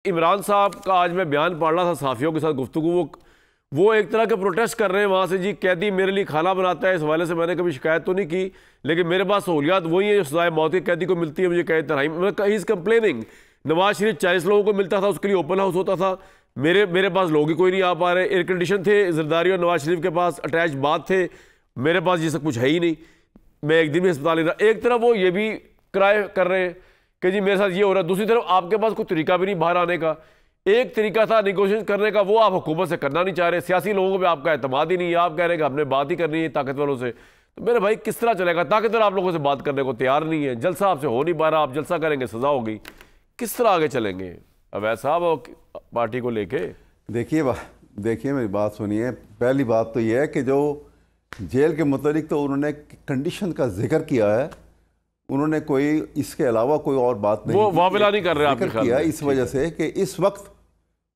इमरान साहब का आज मैं बयान पढ़ रहा था साफियों के साथ गुफ्तगू, वो एक तरह के प्रोटेस्ट कर रहे हैं वहाँ से, जी कैदी मेरे लिए खाना बनाता है। इस हवाले से मैंने कभी शिकायत तो नहीं की, लेकिन मेरे पास सहूलियात वही है जो सजाए मौत के कैदी को मिलती है, मुझे कैद तनहाई। He is complaining. Nawaz Sharif 40 लोगों को मिलता था, उसके लिए ओपन हाउस होता था। मेरे पास लोग ही कोई नहीं आ पा रहे। एयर कंडीशन थे जरदारी और नवाज शरीफ के पास, अटैच बाथ थे, मेरे पास ये सब कुछ है ही नहीं। मैं एक दिन भी अस्पताल नहीं रहा। एक तरफ वो ये भी क्राई कर रहे हैं कि जी मेरे साथ ये हो रहा है, दूसरी तरफ आपके पास कोई तरीका भी नहीं बाहर आने का। एक तरीका था निगोशिएशन करने का, वो आप हुकूमत से करना नहीं चाह रहे। सियासी लोगों पे आपका एतमाद ही नहीं है, आप कह रहे हैं कि हमने बात ही करनी है ताकतवरों से। तो मेरे भाई किस तरह चलेगा? ताकतवर आप लोगों से बात करने को तैयार नहीं है, जलसा आपसे हो नहीं पा रहा, आप जलसा करेंगे सजा होगी, किस तरह आगे चलेंगे अवैध साहब और पार्टी को लेके? देखिए मेरी बात सुनिए। पहली बात तो यह है कि जो जेल के मुतालिक तो उन्होंने कंडीशन का जिक्र किया है, उन्होंने कोई इसके अलावा कोई और बात नहीं, वो वाविला नहीं कर रहे आपके ख्याल में? इस वजह से कि इस वक्त,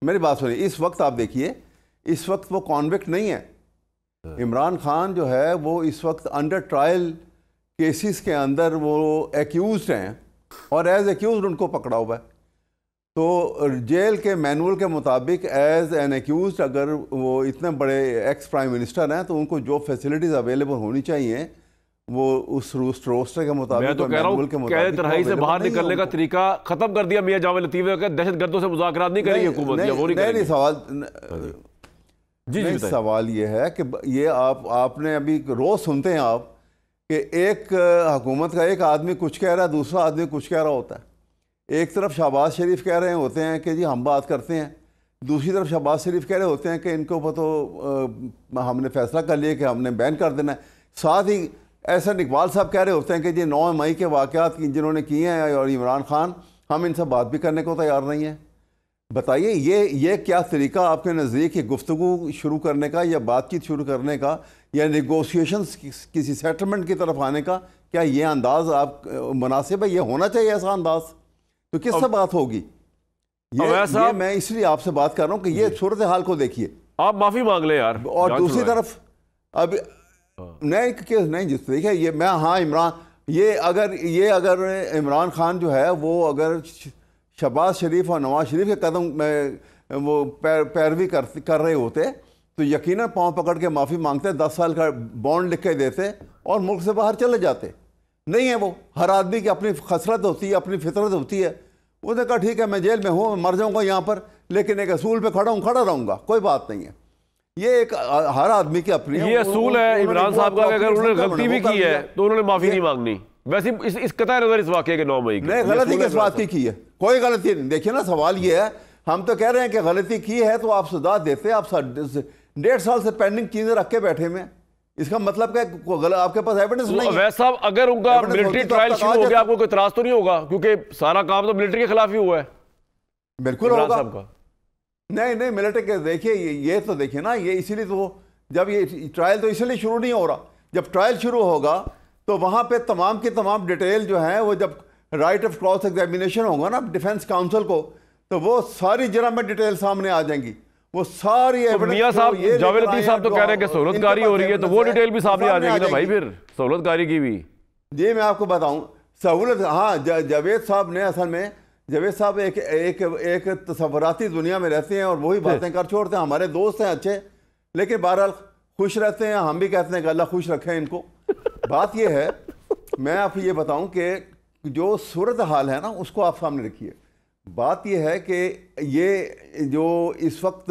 मेरी बात सुनिए, इस वक्त आप देखिए, इस वक्त वो कॉन्विक्ट नहीं है। इमरान खान जो है वो इस वक्त अंडर ट्रायल केसेस के अंदर वो एक्यूज्ड हैं और एज एक्यूज्ड उनको पकड़ा हुआ है। तो जेल के मैनुअल के मुताबिक एज एन एक्यूज्ड अगर वो इतने बड़े एक्स प्राइम मिनिस्टर हैं तो उनको जो फैसिलिटीज़ अवेलेबल होनी चाहिए वो उस रोस्टर के मुताबिक, मैं तो कह रहा हूं कैद तन्हाई से बाहर निकलने का तरीका खत्म कर दिया मियां जावेद लतीफ ने। दहशतगर्दों से मुज़ाकरात नहीं करेगी हुकूमत, वो नहीं करेगी। सवाल जी सवाल ये है कि ये आपने अभी रोज सुनते हैं आप कि एक हुकूमत का एक आदमी कुछ कह रहा है, दूसरा आदमी कुछ कह रहा होता है। एक तरफ शहबाज शरीफ कह रहे होते हैं कि जी हम बात करते हैं, दूसरी तरफ शहबाज शरीफ कह रहे होते हैं कि इनको तो हमने फैसला कर लिया कि हमने बैन कर देना है। साथ ही एहसन इकबाल साहब कह रहे होते हैं कि जी 9 मई के वाक़यात जिन्होंने किए हैं और इमरान खान, हम इनसे बात भी करने को तैयार नहीं है। बताइए ये क्या तरीका आपके नज़दीक है गुफ्तगू शुरू करने का या बातचीत शुरू करने का या नेगोशिएशंस किसी सेटलमेंट की तरफ आने का? क्या ये अंदाज़ आप मुनासिब है? ये होना चाहिए ऐसा अंदाज़? तो किस से बात होगी? ये मैं इसलिए आपसे बात कर रहा हूँ कि ये सूरत हाल को देखिए। आप माफ़ी मांग ले यार। और दूसरी तरफ अब नहीं जिस देखिए ये मैं, हाँ इमरान, ये अगर इमरान खान जो है वो अगर शहबाज शरीफ और नवाज शरीफ के कदम में वो पैरवी कर रहे होते तो यकीनन पाँव पकड़ के माफ़ी मांगते, 10 साल का बॉन्ड लिख के देते और मुल्क से बाहर चले जाते। नहीं है वो, हर आदमी की अपनी खसरत होती है, अपनी फितरत होती है। उसने कहा ठीक है मैं जेल में हूँ, मर जाऊँगा यहाँ पर, लेकिन एक असूल पे खड़ा रहूँगा, कोई बात नहीं है। ये एक हर आदमी की अपनी ये असूल है इमरान साहब का। अगर उन्होंने गलती भी की है तो उन्होंने माफ़ी नहीं मांगनी। वैसे इस कतई नजर इस वाक़े के 9 मई की नहीं, गलती किस बात की है? कोई गलती नहीं। देखिए ना, सवाल ये है, हम तो कह रहे हैं कि गलती की है तो आप सजा देते। आप 1.5 साल से पेंडिंग चीजें रख के बैठे हुए हैं, इसका मतलब क्या आपके पास एविडेंस नहीं है? वैसे साहब अगर उनका मिलिट्री ट्रायल शुरू हो गया, आपको कोई इतराज तो नहीं होगा? क्योंकि सारा काम तो मिलिट्री के खिलाफ ही हुआ है। बिल्कुल होगा। नहीं मिलिट्री के देखिए, ये तो देखिए ना, ये इसीलिए तो जब ये ट्रायल तो इसलिए शुरू नहीं हो रहा। जब ट्रायल शुरू होगा तो वहां पे तमाम की तमाम डिटेल जो है वो जब राइट ऑफ क्रॉस एग्जामिनेशन होगा ना डिफेंस काउंसिल को, तो वो सारी जरा में डिटेल सामने आ जाएंगी। वो सारी मियां साहब जावेद लतीफ साहब तो कह रहे हैं कि सहूलतकारी हो रही है, तो वो डिटेल भी सामने आ जाएगी ना भाई, फिर सहूलतकारी की भी। जी मैं आपको बताऊं, सहूलत, हाँ जावेद साहब ने असल में, जावेद साहब एक तसव्वुराती दुनिया में रहते हैं और वही बातें कर छोड़ते हैं। हमारे दोस्त हैं अच्छे, लेकिन बहरहाल खुश रहते हैं। हम भी कहते हैं कि अल्लाह खुश रखे इनको। बात यह है, मैं आपको ये बताऊं कि जो सूरत हाल है ना उसको आप सामने रखिए। बात यह है कि ये जो इस वक्त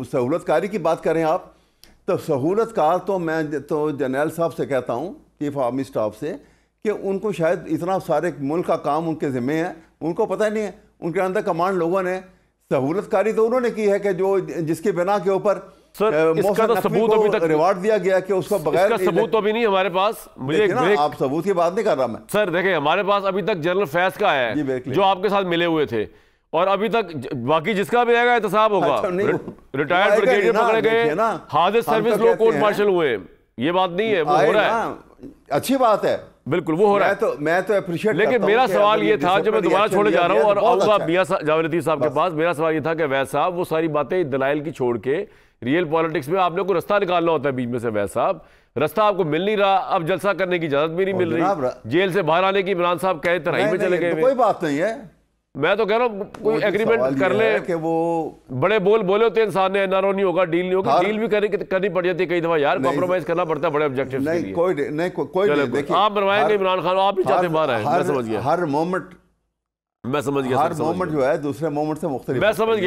सहूलतकारी की बात करें आप, तो सहूलतकार तो मैं तो जनरल साहब से कहता हूँ, चीफ आर्मी स्टाफ से, कि उनको शायद इतना सारे मुल्क का काम उनके ज़िम्मे है, उनको पता ही नहीं है। उनके अंदर कमांड लोगों ने सहूलतकारी तो उन्होंने की है कि जो जिसके बिना के ऊपर इसका तो सबूत अभी तक रिवार्ड दिया गया कि उसको बगैर, इसका सबूत तो अभी नहीं हमारे पास। मुझे आप सबूत की बात नहीं कर रहा मैं सर। देखें हमारे पास अभी तक जनरल फैज का है जो आपके साथ मिले हुए थे, और अभी तक बाकी जिसका भी आएगा एहतसाब होगा। रिटायर्ड ब्रिगेडियर पकड़े गए, हाजिर सर्विस लोग कोर्ट मार्शल हुए, ये बात नहीं है, वो हो रहा है। अच्छी बात है, बिल्कुल वो हो रहा है। मैं तो अप्रिशिएट, लेकिन मेरा सवाल ये था, जब मैं दोबारा छोड़े जा रहा हूँ और आऊंगा मियां जावेद लतीफ साहब के पास, मेरा सवाल ये था कि वैद साहब वो सारी बातें दलाइल की छोड़ के रियल पॉलिटिक्स में आपने को रास्ता निकालना होता है बीच में से। वैद साहब रास्ता आपको मिल नहीं रहा, अब जलसा करने की इजाजत भी नहीं मिल रही, जेल से बाहर आने की इमरान साहब कहे तराई में चले गए। कोई बात नहीं है, मैं तो कह रहा हूँ कोई एग्रीमेंट कर ले कि वो बड़े बोले होते हैं इंसान ने एनआरओ नहीं होगा, डील नहीं होगी, डील भी करनी पड़ जाती है कई दफा यार, कॉम्प्रोमाइज करना पड़ता है बड़े ऑब्जेक्टिव्स के लिए। कोई देखिए, आप बनवाएंगे इमरान खान, आप भी चाहते बाहर आए, मैं समझ गया, हर मोमेंट मैं समझ गया, हर मोमेंट जो है दूसरे मोमेंट से मुख्तलिफ, मैं समझ गया।